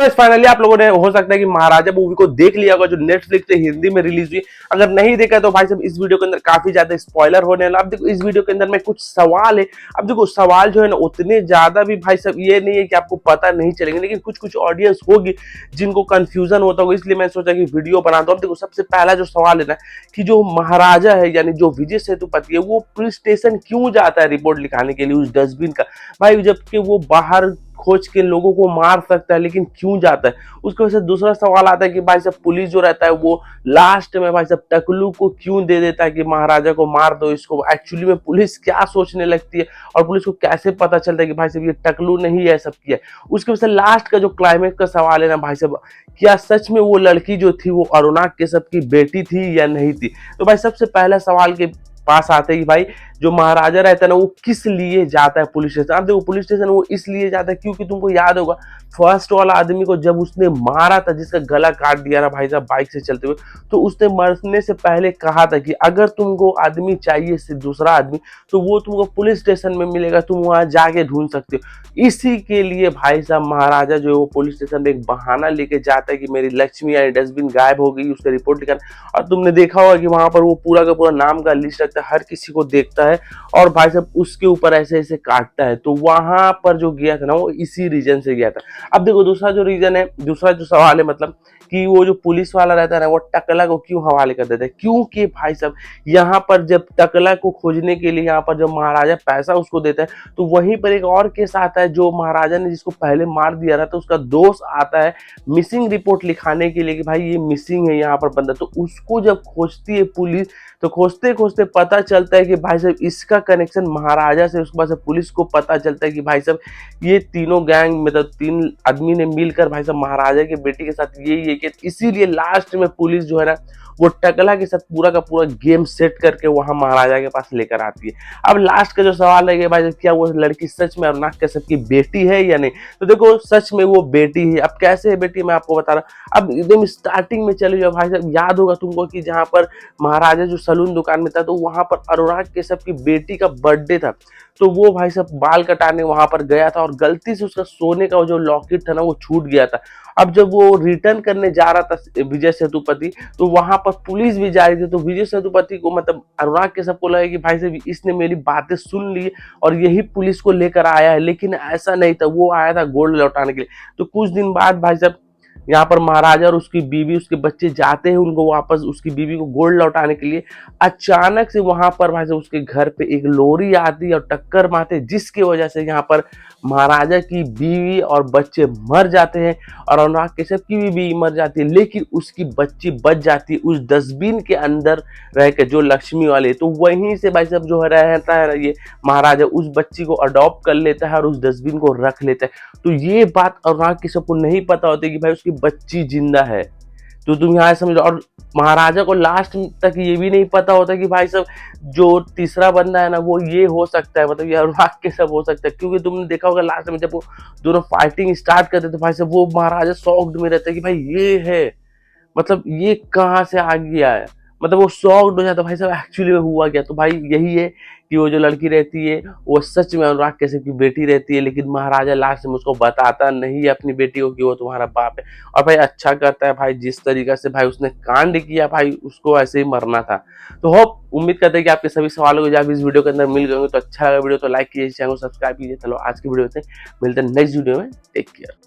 तो फाइनली आप लोगों ने हो सकता है कि महाराजा मूवी को देख लिया होगा, जो नेटफ्लिक्स पे हिंदी में रिलीज हुई। अगर नहीं देखा तो भाई साहब इस वीडियो के अंदर काफी ज्यादा स्पॉइलर होने वाला। अब देखो इस वीडियो के अंदर में कुछ सवाल है। अब देखो सवाल जो है ना उतने ज्यादा भी भाई साहब ये नहीं है कि आपको पता नहीं चलेंगे, लेकिन कुछ कुछ ऑडियंस होगी जिनको कंफ्यूजन होता होगा, इसलिए मैंने सोचा कि वीडियो बना दो। अब देखो सबसे पहला जो सवाल है ना कि जो महाराजा है यानी जो विजय सेतुपति है वो पुलिस स्टेशन क्यों जाता है रिपोर्ट लिखाने के लिए उस डस्टबिन का। भाई जबकि वो बाहर खोज के लोगों को मार सकता है, लेकिन क्यों जाता है। उसके वजह से दूसरा सवाल आता है कि भाई साहब पुलिस जो रहता है वो लास्ट में भाई साहब टकलू को क्यों दे देता है कि महाराजा को मार दो इसको। एक्चुअली में पुलिस क्या सोचने लगती है और पुलिस को कैसे पता चलता है कि भाई साहब ये टकलू नहीं है सब किया। उसके वजह से लास्ट का जो क्लाइमेक्स का सवाल है ना भाई साहब, क्या सच में वो लड़की जो थी वो अरुणा केशव की बेटी थी या नहीं थी। तो भाई सबसे पहला सवाल के पास आते हैं कि भाई जो महाराजा रहता है ना वो किस लिए जाता है पुलिस स्टेशन। अब देखो पुलिस स्टेशन वो इसलिए जाता है क्योंकि तुमको याद होगा फर्स्ट वाला आदमी को जब उसने मारा था, जिसका गला काट दिया ना भाई साहब बाइक से चलते हुए, तो उसने मरने से पहले कहा था कि अगर तुमको आदमी चाहिए से दूसरा आदमी तो वो तुमको पुलिस स्टेशन में मिलेगा, तुम वहां जाके ढूंढ सकते हो। इसी के लिए भाई साहब महाराजा जो है वो पुलिस स्टेशन में एक बहाना लेके जाता है कि मेरी लक्ष्मी यानी डस्टबिन गायब हो गई, उसका रिपोर्ट लिखा। और तुमने देखा होगा कि वहां पर वो पूरा का पूरा नाम का लिस्ट रखता है, हर किसी को देखता है और भाई साहब उसके ऊपर ऐसे ऐसे काटता है। तो वहां पर जो गया था ना वो इसी रीजन से गया था। अब देखो दूसरा जो रीजन है, दूसरा जो सवाल है मतलब कि वो जो पुलिस वाला रहता है ना वो टकला को क्यों हवाले कर देता है। क्योंकि भाई साहब यहाँ पर जब टकला को खोजने के लिए यहाँ पर जब महाराजा पैसा उसको देता है तो वहीं पर एक और केस आता है, जो महाराजा ने जिसको पहले मार दिया था तो उसका दोस्त आता है मिसिंग रिपोर्ट लिखाने के लिए कि भाई ये मिसिंग है यहाँ पर बंदा। तो उसको जब खोजती है पुलिस तो खोजते खोजते पता चलता है कि भाई साहब इसका कनेक्शन महाराजा से। उसके बाद से पुलिस को पता चलता है कि भाई साहब ये तीनों गैंग मतलब तीन आदमी ने मिलकर भाई साहब महाराजा के बेटी के साथ ये किया। इसीलिए लास्ट में पुलिस जो है ना वो टकला के साथ पूरा का पूरा गेम सेट करके वहां महाराजा के पास लेकर आती है। अब लास्ट का जो सवाल है कि भाई क्या वो लड़की सच में अरुणा कश्यप की बेटी है या नहीं। तो देखो सच में वो बेटी है। अब कैसे है बेटी मैं आपको बता रहा हूँ। अब एकदम स्टार्टिंग में चले जाओ भाई साहब, याद होगा तुमको कि जहाँ पर महाराजा जो सलून दुकान में था तो वहां पर अरुणा कश्यप की बेटी का बर्थडे था। तो वो भाई साहब बाल कटाने वहां पर गया था और गलती से उसका सोने का जो लॉकेट था ना वो छूट गया था। अब जब वो रिटर्न करने जा रहा था विजय सेतुपति तो वहां पर पुलिस भी जा रही थी। तो विजय सेतुपति को मतलब अनुराग के सबको लगा कि भाई साहब इसने मेरी बातें सुन ली और यही पुलिस को लेकर आया है, लेकिन ऐसा नहीं था। वो आया था गोल्ड लौटाने के लिए। तो कुछ दिन बाद भाई साहब यहाँ पर महाराजा और उसकी बीवी उसके बच्चे जाते हैं उनको वापस उसकी बीवी को गोल्ड लौटाने के लिए। अचानक से वहां पर भाई साहब उसके घर पे एक लोरी आती है और टक्कर मारते, जिसकी वजह से यहाँ पर महाराजा की बीवी और बच्चे मर जाते हैं और अनुराग कश्यप की भी बीवी मर जाती है, लेकिन उसकी बच्ची बच जाती है उस डस्टबिन के अंदर रह के जो लक्ष्मी वाले। तो वहीं से भाई साहब जो है रहता है ये महाराजा उस बच्ची को अडॉप्ट कर लेता है और उस डस्टबिन को रख लेता है। तो ये बात अनुराग कश्यप को नहीं पता होती कि भाई उसकी बच्ची जिंदा है। तो तुम यहाँ समझो। और महाराजा को लास्ट तक ये भी नहीं पता होता कि भाई साहब जो तीसरा बंदा है ना वो ये हो सकता है, मतलब ये अनुराग कश्यप हो सकता है। क्योंकि तुमने देखा होगा लास्ट में जब वो दोनों फाइटिंग स्टार्ट करते तो भाई साहब वो महाराजा शॉक्ड में रहता है कि भाई ये है, मतलब ये कहाँ से आ गया है। मतलब वो शॉक्ड हो जाता भाई साहब एक्चुअली में हुआ क्या। तो भाई यही है कि वो जो लड़की रहती है वो सच में अनुराग कश्यप की बेटी रहती है, लेकिन महाराजा लास्ट में उसको बताता नहीं है अपनी बेटी को कि वो तुम्हारा बाप है। और भाई अच्छा करता है भाई, जिस तरीके से भाई उसने कांड किया भाई उसको ऐसे ही मरना था। तो होप उम्मीद करते हैं कि आपके सभी सवालों के जवाब इस वीडियो के अंदर मिल गए। तो अच्छा लगा वीडियो तो लाइक कीजिए, चैनल सब्सक्राइब कीजिए। चलो आज की वीडियो में मिलते हैं नेक्स्ट वीडियो में। Take care.